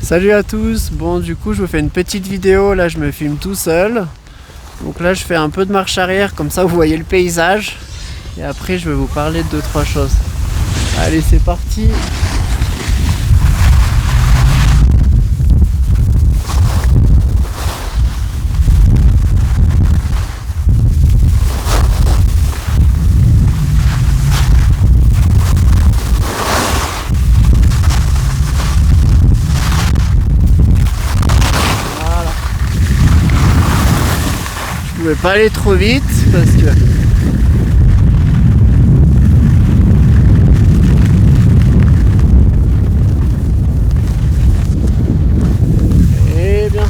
Salut à tous, bon du coup je vous fais une petite vidéo, là je me filme tout seul. Donc là je fais un peu de marche arrière, comme ça vous voyez le paysage. Et après je vais vous parler de 2-3 choses. Allez c'est parti. Je pouvais pas aller trop vite parce que bien.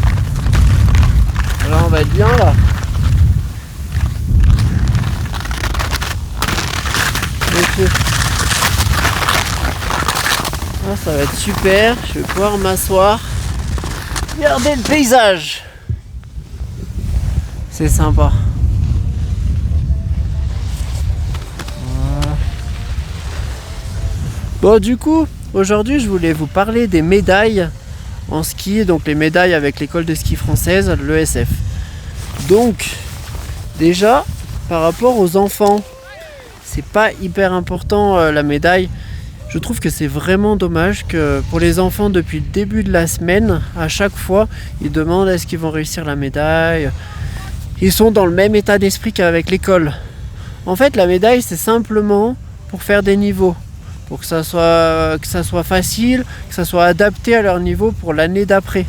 Là on va être bien là. Ok. Ah, ça va être super. Je vais pouvoir m'asseoir. Regardez le paysage. C'est sympa. Voilà. Bon du coup, aujourd'hui je voulais vous parler des médailles en ski, donc les médailles avec l'école de ski française, l'ESF. Donc, déjà, par rapport aux enfants, c'est pas hyper important la médaille. Je trouve que c'est vraiment dommage que pour les enfants, depuis le début de la semaine, à chaque fois, ils demandent est-ce qu'ils vont réussir la médaille. Ils sont dans le même état d'esprit qu'avec l'école. En fait, la médaille, c'est simplement pour faire des niveaux. Pour que ça soit facile, que ça soit adapté à leur niveau pour l'année d'après.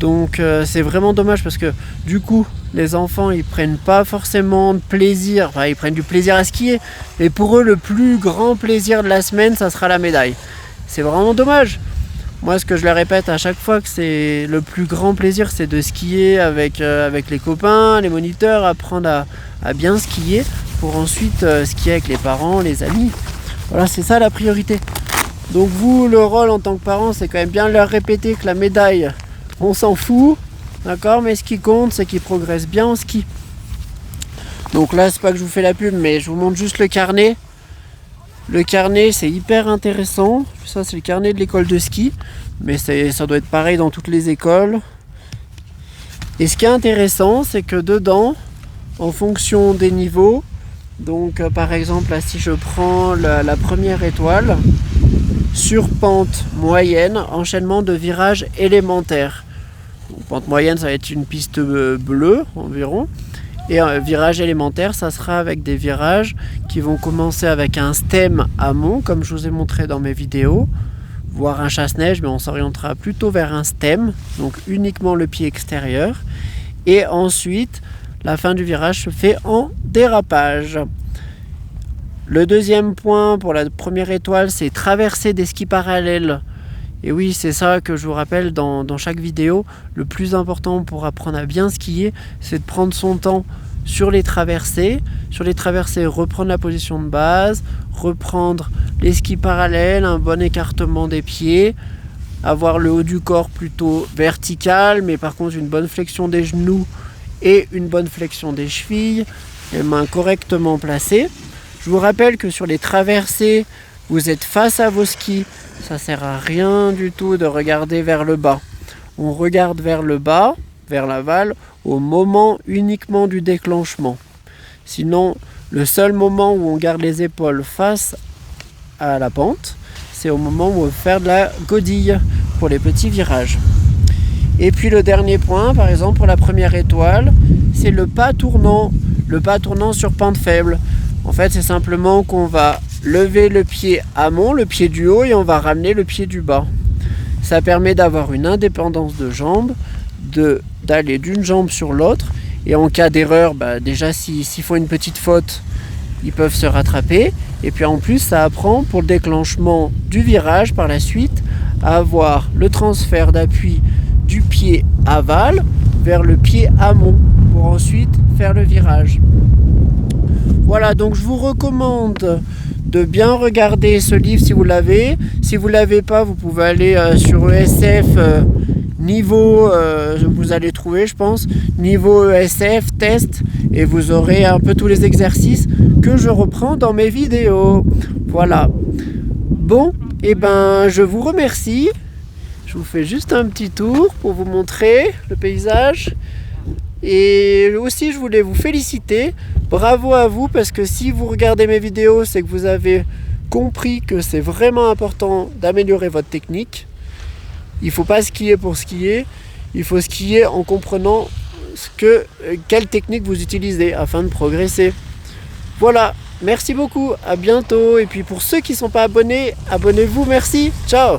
Donc c'est vraiment dommage parce que du coup les enfants ils prennent pas forcément de plaisir, enfin ils prennent du plaisir à skier, mais pour eux le plus grand plaisir de la semaine ça sera la médaille. C'est vraiment dommage. Moi ce que je leur répète à chaque fois que c'est le plus grand plaisir c'est de skier avec les copains, les moniteurs, apprendre à bien skier pour ensuite skier avec les parents, les amis. Voilà, c'est ça la priorité. Donc vous, le rôle en tant que parent, c'est quand même bien leur répéter que la médaille, on s'en fout, d'accord, mais ce qui compte, c'est qu'ils progressent bien en ski. Donc là, c'est pas que je vous fais la pub, mais je vous montre juste le carnet. Le carnet, c'est hyper intéressant. Ça, c'est le carnet de l'école de ski, mais ça doit être pareil dans toutes les écoles. Et ce qui est intéressant, c'est que dedans, en fonction des niveaux, donc par exemple là si je prends la première étoile, sur pente moyenne, enchaînement de virages élémentaires. Donc, pente moyenne ça va être une piste bleue environ. Et virage élémentaire ça sera avec des virages qui vont commencer avec un stem amont comme je vous ai montré dans mes vidéos, voire un chasse-neige mais on s'orientera plutôt vers un stem, donc uniquement le pied extérieur. Et ensuite la fin du virage se fait en dérapage. Le deuxième point pour la première étoile, c'est traverser des skis parallèles. Et oui, c'est ça que je vous rappelle dans chaque vidéo. Le plus important pour apprendre à bien skier, c'est de prendre son temps sur les traversées. Sur les traversées, reprendre la position de base, reprendre les skis parallèles, un bon écartement des pieds, avoir le haut du corps plutôt vertical, mais par contre une bonne flexion des genoux et une bonne flexion des chevilles, les mains correctement placées. Je vous rappelle que sur les traversées, vous êtes face à vos skis, ça sert à rien du tout de regarder vers le bas. On regarde vers le bas, vers l'aval, au moment uniquement du déclenchement. Sinon, le seul moment où on garde les épaules face à la pente, c'est au moment où on veut faire de la godille pour les petits virages. Et puis le dernier point, par exemple pour la première étoile, c'est le pas tournant. Le pas tournant sur pente faible. En fait, c'est simplement qu'on va lever le pied amont, le pied du haut, et on va ramener le pied du bas. Ça permet d'avoir une indépendance de jambes, d'aller d'une jambe sur l'autre. Et en cas d'erreur, déjà s'ils font une petite faute, ils peuvent se rattraper. Et puis en plus, ça apprend pour le déclenchement du virage par la suite à avoir le transfert d'appui du pied aval vers le pied amont pour ensuite faire le virage. Voilà, donc je vous recommande de bien regarder ce livre si vous l'avez. Si vous ne l'avez pas, vous pouvez aller sur ESF niveau, vous allez trouver je pense, niveau ESF, test, et vous aurez un peu tous les exercices que je reprends dans mes vidéos. Voilà. Bon, et je vous remercie. Je vous fais juste un petit tour pour vous montrer le paysage. Et aussi je voulais vous féliciter. Bravo à vous, parce que si vous regardez mes vidéos, c'est que vous avez compris que c'est vraiment important d'améliorer votre technique. Il ne faut pas skier pour skier. Il faut skier en comprenant quelle technique vous utilisez afin de progresser. Voilà, merci beaucoup, à bientôt. Et puis pour ceux qui ne sont pas abonnés, abonnez-vous, merci, ciao.